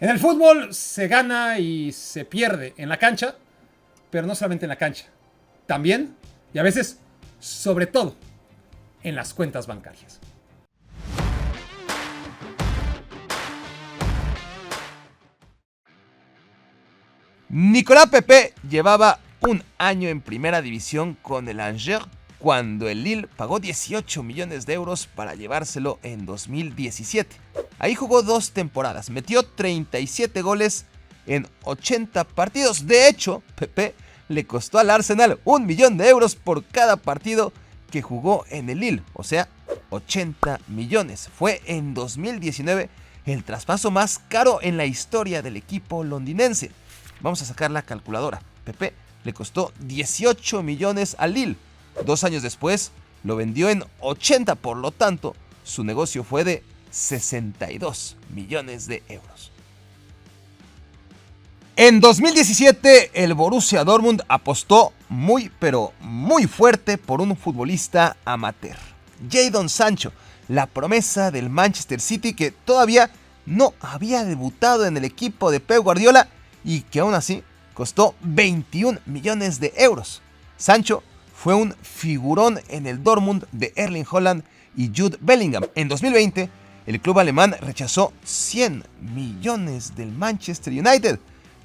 En el fútbol se gana y se pierde en la cancha, pero no solamente en la cancha, también y a veces, sobre todo, en las cuentas bancarias. Nicolas Pepe llevaba un año en primera división con el Angers cuando el Lille pagó 18 millones de euros para llevárselo en 2017. Ahí jugó 2 temporadas, metió 37 goles en 80 partidos. De hecho, Pepe le costó al Arsenal 1 millón de euros por cada partido que jugó en el Lille, o sea, 80 millones. Fue en 2019 el traspaso más caro en la historia del equipo londinense. Vamos a sacar la calculadora. Pepe le costó 18 millones al Lille. 2 años después lo vendió en 80, por lo tanto, su negocio fue de 62 millones de euros. En 2017, el Borussia Dortmund apostó muy fuerte por un futbolista amateur, Jadon Sancho, la promesa del Manchester City que todavía no había debutado en el equipo de Pep Guardiola y que aún así costó 21 millones de euros. Sancho fue un figurón en el Dortmund de Erling Haaland y Jude Bellingham. En 2020, el club alemán rechazó 100 millones del Manchester United,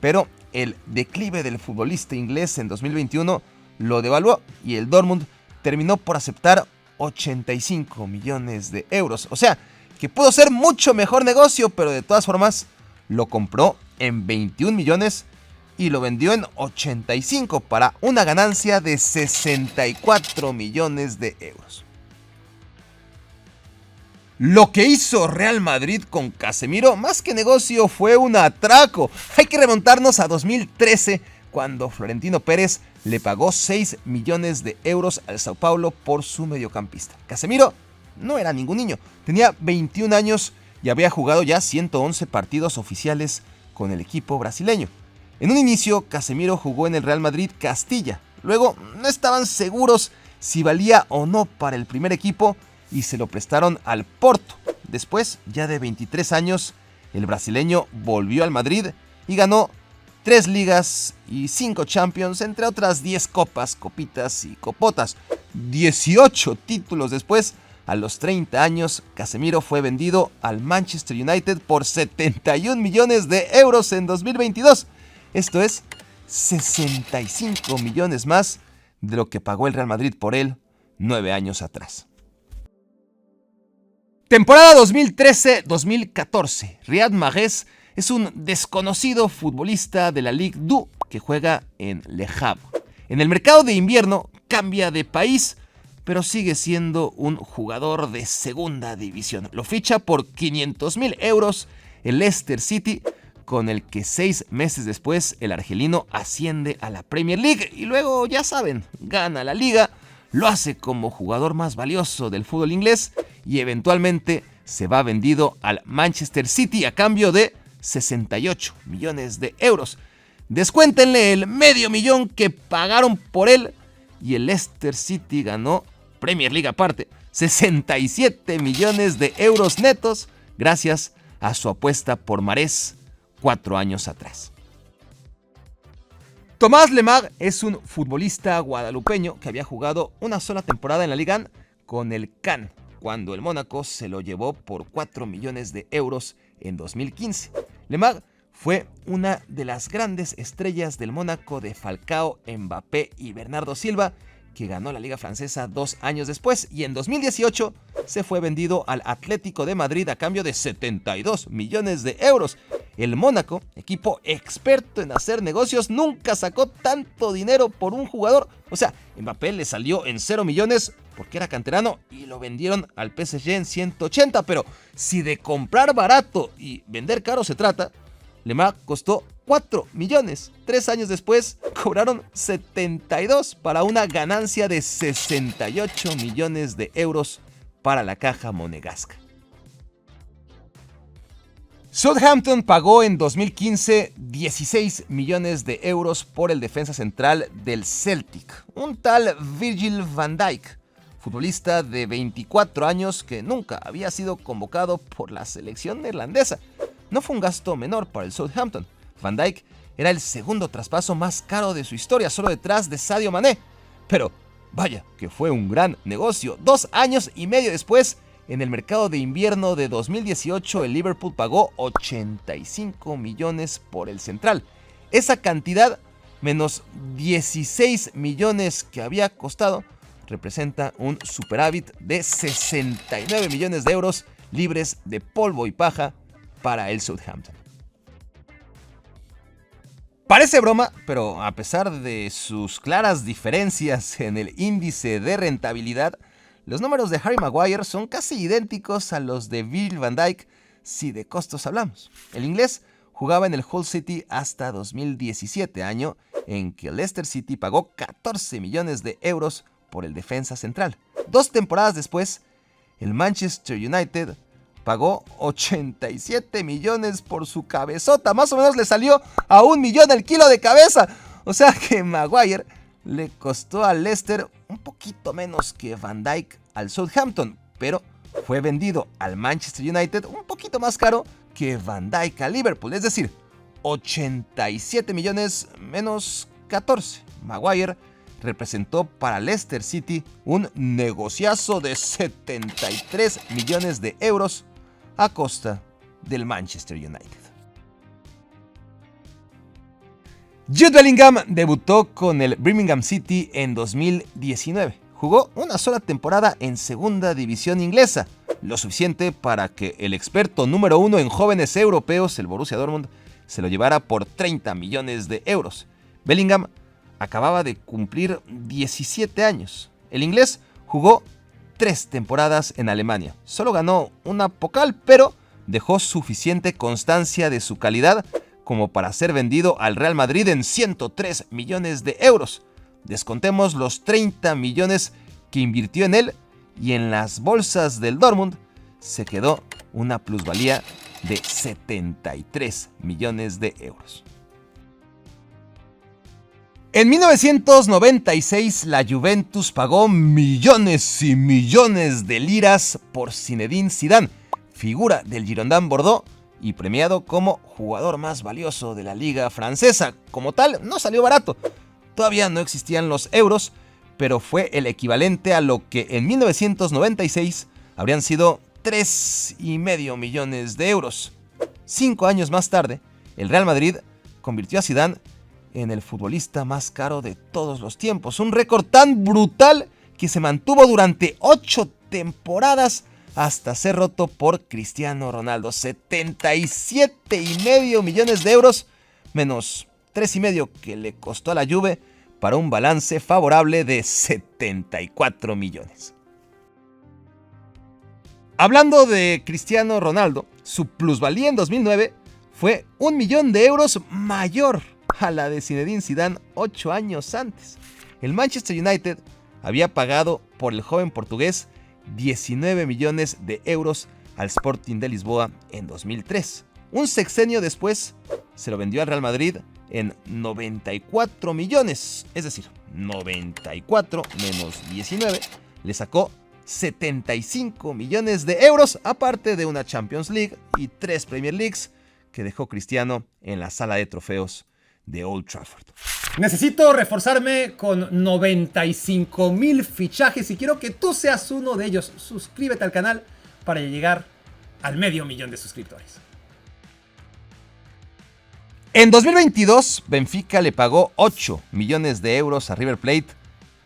pero el declive del futbolista inglés en 2021 lo devaluó y el Dortmund terminó por aceptar 85 millones de euros. O sea, que pudo ser mucho mejor negocio, pero de todas formas lo compró en 21 millones y lo vendió en 85 para una ganancia de 64 millones de euros. Lo que hizo Real Madrid con Casemiro, más que negocio, fue un atraco. Hay que remontarnos a 2013, cuando Florentino Pérez le pagó 6 millones de euros al Sao Paulo por su mediocampista. Casemiro no era ningún niño, tenía 21 años y había jugado ya 111 partidos oficiales con el equipo brasileño. En un inicio, Casemiro jugó en el Real Madrid Castilla. Luego, no estaban seguros si valía o no para el primer equipo y se lo prestaron al Porto. Después, ya de 23 años, el brasileño volvió al Madrid y ganó 3 ligas y 5 Champions, entre otras 10 copas, copitas y copotas. 18 títulos después, a los 30 años, Casemiro fue vendido al Manchester United por 71 millones de euros en 2022. Esto es 65 millones más de lo que pagó el Real Madrid por él 9 años atrás. Temporada 2013-2014. Riyad Mahrez es un desconocido futbolista de la Ligue 2 que juega en Le Havre. En el mercado de invierno cambia de país, pero sigue siendo un jugador de segunda división. Lo ficha por 500.000 euros el Leicester City, con el que 6 meses después el argelino asciende a la Premier League y luego, ya saben, gana la liga, lo hace como jugador más valioso del fútbol inglés y eventualmente se va vendido al Manchester City a cambio de 68 millones de euros. Descuéntenle el medio millón que pagaron por él y el Leicester City ganó, Premier League aparte, 67 millones de euros netos gracias a su apuesta por Mahrez 4 años atrás. Thomas Lemar es un futbolista guadalupeño que había jugado una sola temporada en la Liga 1 con el Cannes, cuando el Mónaco se lo llevó por 4 millones de euros en 2015. Lemar fue una de las grandes estrellas del Mónaco de Falcao, Mbappé y Bernardo Silva, que ganó la Liga Francesa 2 años después y en 2018 se fue vendido al Atlético de Madrid a cambio de 72 millones de euros. El Mónaco, equipo experto en hacer negocios, nunca sacó tanto dinero por un jugador. O sea, Mbappé le salió en 0 millones porque era canterano y lo vendieron al PSG en 180. Pero si de comprar barato y vender caro se trata, Lemar costó 4 millones. 3 años después cobraron 72 para una ganancia de 68 millones de euros para la caja monegasca. Southampton pagó en 2015 16 millones de euros por el defensa central del Celtic, un tal Virgil van Dijk, futbolista de 24 años que nunca había sido convocado por la selección neerlandesa. no fue un gasto menor para el Southampton. Van Dijk era el segundo traspaso más caro de su historia, solo detrás de Sadio Mané. Pero vaya que fue un gran negocio. 2 años y medio después, en el mercado de invierno de 2018, el Liverpool pagó 85 millones por el central. Esa cantidad, menos 16 millones que había costado, representa un superávit de 69 millones de euros libres de polvo y paja para el Southampton. Parece broma, pero a pesar de sus claras diferencias en el índice de rentabilidad, los números de Harry Maguire son casi idénticos a los de Virgil van Dijk si de costos hablamos. El inglés jugaba en el Hull City hasta 2017, año en que Leicester City pagó 14 millones de euros por el defensa central. 2 temporadas después, el Manchester United pagó 87 millones por su cabezota. Más o menos le salió a 1 millón el kilo de cabeza. O sea que Maguire le costó a Leicester un poquito menos que Van Dijk al Southampton, pero fue vendido al Manchester United un poquito más caro que Van Dijk al Liverpool. Es decir, 87 millones menos 14. Maguire representó para Leicester City un negociazo de 73 millones de euros a costa del Manchester United. Jude Bellingham debutó con el Birmingham City en 2019. Jugó una sola temporada en segunda división inglesa, lo suficiente para que el experto número 1 en jóvenes europeos, el Borussia Dortmund, se lo llevara por 30 millones de euros. Bellingham acababa de cumplir 17 años. El inglés jugó 3 temporadas en Alemania. Solo ganó una Pokal, pero dejó suficiente constancia de su calidad como para ser vendido al Real Madrid en 103 millones de euros. Descontemos los 30 millones que invirtió en él y en las bolsas del Dortmund se quedó una plusvalía de 73 millones de euros. En 1996 la Juventus pagó millones y millones de liras por Zinedine Zidane, figura del Girondin Bordeaux y premiado como jugador más valioso de la liga francesa. Como tal, no salió barato. Todavía no existían los euros, pero fue el equivalente a lo que en 1996 habrían sido 3,5 millones de euros. 5 años más tarde, el Real Madrid convirtió a Zidane en el futbolista más caro de todos los tiempos. Un récord tan brutal que se mantuvo durante 8 temporadas hasta ser roto por Cristiano Ronaldo. 77,5 millones de euros menos 3,5 que le costó a la Juve para un balance favorable de 74 millones. Hablando de Cristiano Ronaldo, su plusvalía en 2009 fue 1 millón de euros mayor a la de Zinedine Zidane 8 años antes. El Manchester United había pagado por el joven portugués 19 millones de euros al Sporting de Lisboa en 2003. Un sexenio después se lo vendió al Real Madrid en 94 millones, es decir, 94 menos 19 le sacó 75 millones de euros, aparte de una Champions League y 3 Premier Leagues que dejó Cristiano en la sala de trofeos de Old Trafford. Necesito reforzarme con 95,000 fichajes y quiero que tú seas uno de ellos. Suscríbete al canal para llegar al 500,000 de suscriptores. En 2022, Benfica le pagó 8 millones de euros a River Plate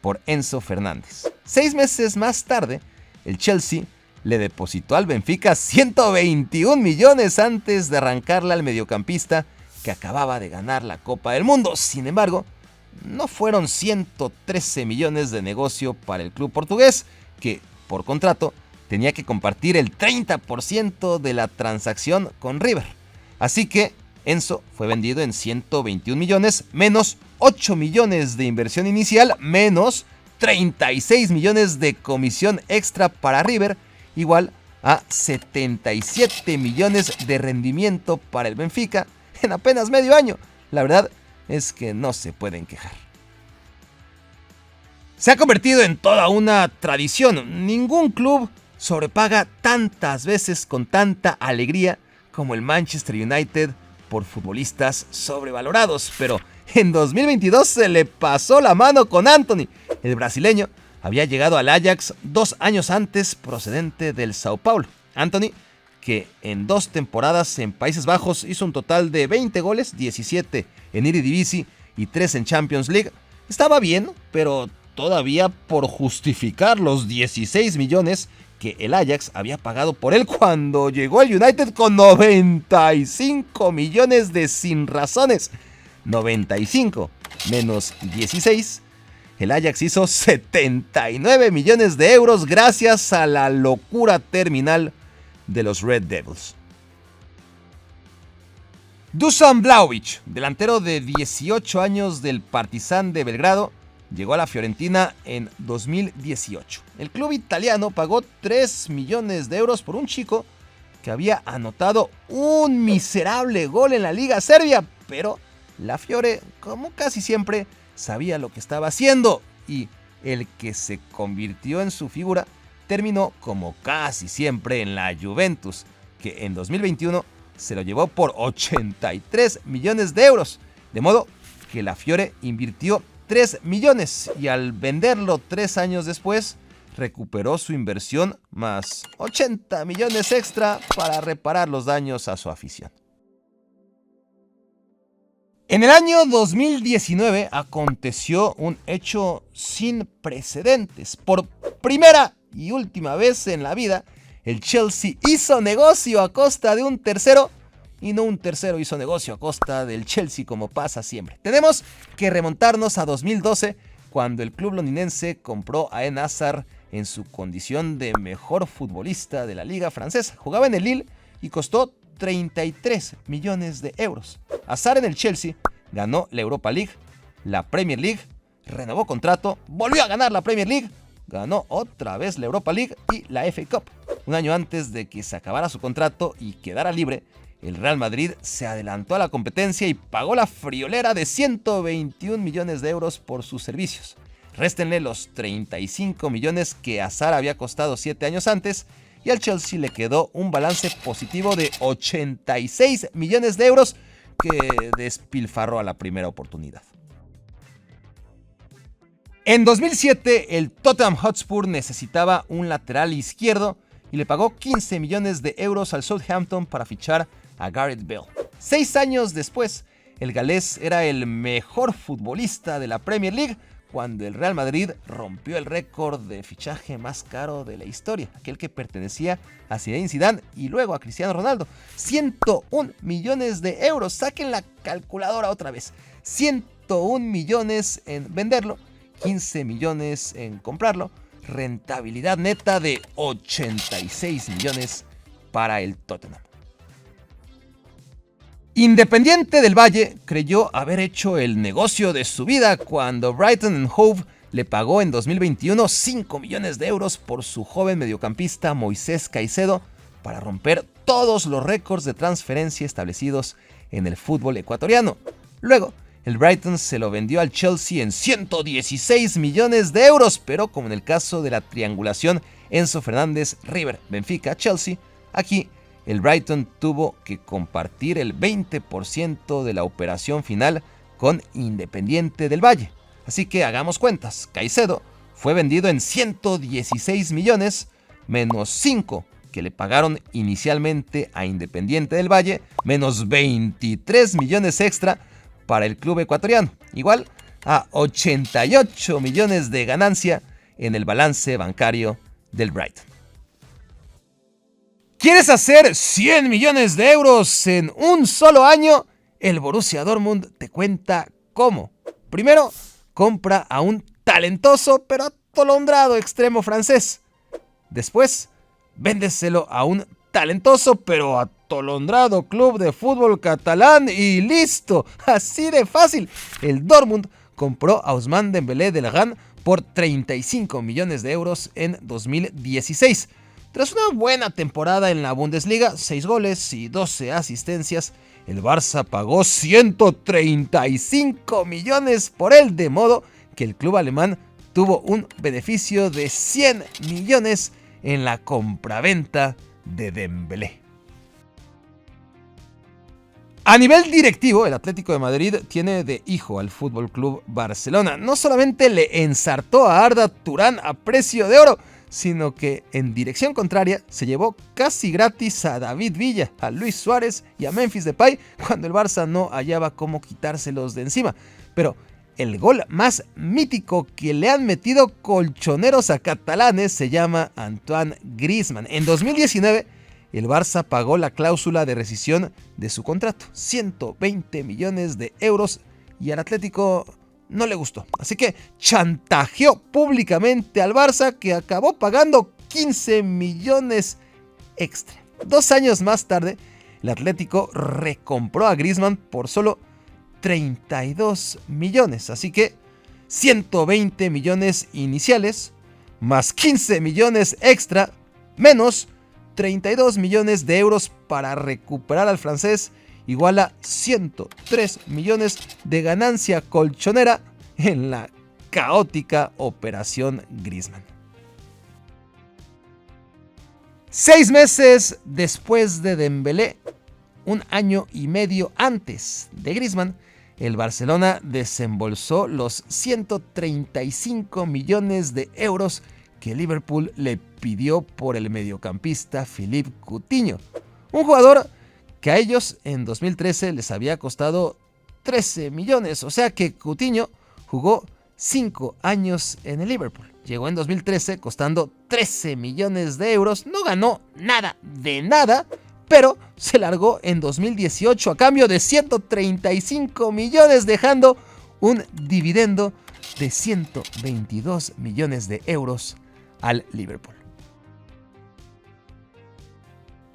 por Enzo Fernández. 6 meses más tarde, el Chelsea le depositó al Benfica 121 millones antes de arrancarle al mediocampista que acababa de ganar la Copa del Mundo. Sin embargo, no fueron 113 millones de negocio para el club portugués, que por contrato tenía que compartir el 30% de la transacción con River. Así que Enzo fue vendido en 121 millones, menos 8 millones de inversión inicial, menos 36 millones de comisión extra para River, igual a 77 millones de rendimiento para el Benfica en apenas medio año. La verdad es que no se pueden quejar. Se ha convertido en toda una tradición. Ningún club sobrepaga tantas veces con tanta alegría como el Manchester United por futbolistas sobrevalorados, pero en 2022 se le pasó la mano con Antony. El brasileño había llegado al Ajax 2 años antes procedente del Sao Paulo. Antony, que en 2 temporadas en Países Bajos hizo un total de 20 goles, 17 en Eredivisie y 3 en Champions League, estaba bien, pero todavía por justificar los 16 millones que el Ajax había pagado por él cuando llegó al United con 95 millones de sin razones. 95 menos 16, el Ajax hizo 79 millones de euros gracias a la locura terminal de los Red Devils. Dusan Vlahovic, delantero de 18 años del Partizan de Belgrado, llegó a la Fiorentina en 2018. El club italiano pagó 3 millones de euros por un chico que había anotado un miserable gol en la Liga Serbia, pero la Fiore, como casi siempre, sabía lo que estaba haciendo y el que se convirtió en su figura terminó como casi siempre en la Juventus, que en 2021 se lo llevó por 83 millones de euros, de modo que la Fiore invirtió 3 millones y al venderlo 3 años después recuperó su inversión más 80 millones extra para reparar los daños a su afición. En el año 2019 aconteció un hecho sin precedentes. Por primera y última vez en la vida, el Chelsea hizo negocio a costa de un tercero y no un tercero hizo negocio a costa del Chelsea como pasa siempre. Tenemos que remontarnos a 2012 cuando el club londinense compró a Eden Hazard en su condición de mejor futbolista de la liga francesa. Jugaba en el Lille y costó 33 millones de euros. Hazard en el Chelsea ganó la Europa League, la Premier League, renovó contrato, volvió a ganar la Premier League, ganó otra vez la Europa League y la FA Cup. Un año antes de que se acabara su contrato y quedara libre, el Real Madrid se adelantó a la competencia y pagó la friolera de 121 millones de euros por sus servicios. Réstenle los 35 millones que Hazard había costado 7 años antes y al Chelsea le quedó un balance positivo de 86 millones de euros que despilfarró a la primera oportunidad. En 2007 el Tottenham Hotspur necesitaba un lateral izquierdo y le pagó 15 millones de euros al Southampton para fichar a Gareth Bale. 6 años después, el galés era el mejor futbolista de la Premier League cuando el Real Madrid rompió el récord de fichaje más caro de la historia, aquel que pertenecía a Zinedine Zidane y luego a Cristiano Ronaldo. 101 millones de euros, saquen la calculadora otra vez. 101 millones en venderlo, 15 millones en comprarlo, rentabilidad neta de 86 millones para el Tottenham. Independiente del Valle creyó haber hecho el negocio de su vida cuando Brighton & Hove le pagó en 2021 5 millones de euros por su joven mediocampista Moisés Caicedo para romper todos los récords de transferencia establecidos en el fútbol ecuatoriano. Luego, el Brighton se lo vendió al Chelsea en 116 millones de euros, pero como en el caso de la triangulación Enzo Fernández, River, Benfica, Chelsea, aquí el Brighton tuvo que compartir el 20% de la operación final con Independiente del Valle. Así que hagamos cuentas, Caicedo fue vendido en 116 millones menos 5 que le pagaron inicialmente a Independiente del Valle, menos 23 millones extra para el club ecuatoriano, igual a 88 millones de ganancia en el balance bancario del Brighton. ¿Quieres hacer 100 millones de euros en un solo año? El Borussia Dortmund te cuenta cómo. Primero, compra a un talentoso pero atolondrado extremo francés. Después, véndeselo a un talentoso pero atolondrado club de fútbol catalán y listo. Así de fácil. El Dortmund compró a Ousmane Dembélé del Rennes por 35 millones de euros en 2016. Tras una buena temporada en la Bundesliga, 6 goles y 12 asistencias, el Barça pagó 135 millones por él, de modo que el club alemán tuvo un beneficio de 100 millones en la compraventa de Dembélé. A nivel directivo, el Atlético de Madrid tiene de hijo al Fútbol Club Barcelona. No solamente le ensartó a Arda Turán a precio de oro, sino que en dirección contraria se llevó casi gratis a David Villa, a Luis Suárez y a Memphis Depay cuando el Barça no hallaba cómo quitárselos de encima. Pero el gol más mítico que le han metido colchoneros a catalanes se llama Antoine Griezmann. En 2019, el Barça pagó la cláusula de rescisión de su contrato, 120 millones de euros, y al Atlético no le gustó. Así que chantajeó públicamente al Barça, que acabó pagando 15 millones extra. 2 años más tarde, el Atlético recompró a Griezmann por solo 32 millones. Así que 120 millones iniciales, más 15 millones extra, menos 32 millones de euros para recuperar al francés, igual a 103 millones de ganancia colchonera en la caótica Operación Griezmann. 6 meses después de Dembélé, 1 año y medio antes de Griezmann, el Barcelona desembolsó los 135 millones de euros que Liverpool le pidió por el mediocampista Philippe Coutinho, un jugador que a ellos en 2013 les había costado 13 millones, o sea que Coutinho jugó 5 años en el Liverpool. Llegó en 2013 costando 13 millones de euros, no ganó nada de nada, pero se largó en 2018 a cambio de 135 millones, dejando un dividendo de 122 millones de euros al Liverpool.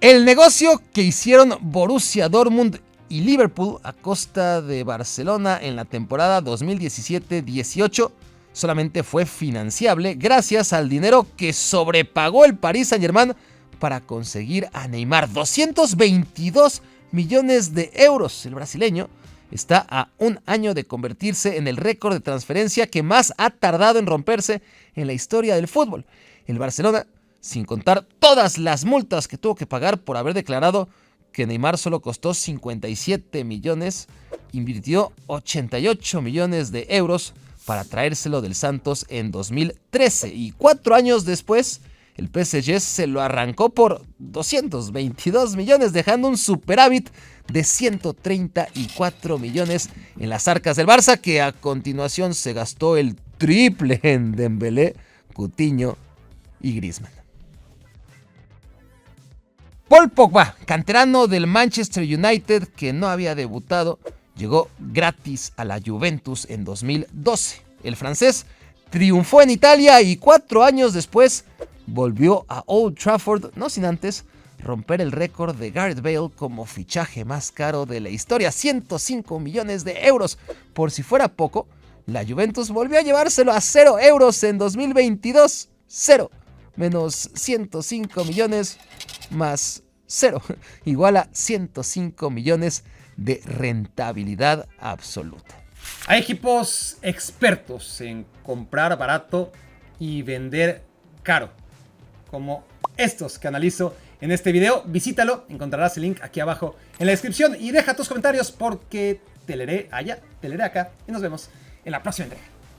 El negocio que hicieron Borussia Dortmund y Liverpool a costa de Barcelona en la temporada 2017-18 solamente fue financiable gracias al dinero que sobrepagó el Paris Saint-Germain para conseguir a Neymar. 222 millones de euros. El brasileño está a 1 año de convertirse en el récord de transferencia que más ha tardado en romperse en la historia del fútbol. El Barcelona, sin contar todas las multas que tuvo que pagar por haber declarado que Neymar solo costó 57 millones, invirtió 88 millones de euros para traérselo del Santos en 2013. Y 4 años después, el PSG se lo arrancó por 222 millones, dejando un superávit de 134 millones en las arcas del Barça, que a continuación se gastó el triple en Dembélé, Coutinho y Griezmann. Paul Pogba, canterano del Manchester United que no había debutado, llegó gratis a la Juventus en 2012. El francés triunfó en Italia y 4 años después volvió a Old Trafford, no sin antes romper el récord de Gareth Bale como fichaje más caro de la historia, 105 millones de euros. Por si fuera poco, la Juventus volvió a llevárselo a 0 euros en 2022. 0 menos 105 millones más 0, igual a 105 millones de rentabilidad absoluta. Hay equipos expertos en comprar barato y vender caro, como estos que analizo en este video. Visítalo, encontrarás el link aquí abajo en la descripción y deja tus comentarios porque te leeré allá, te leeré acá y nos vemos en la próxima entrega.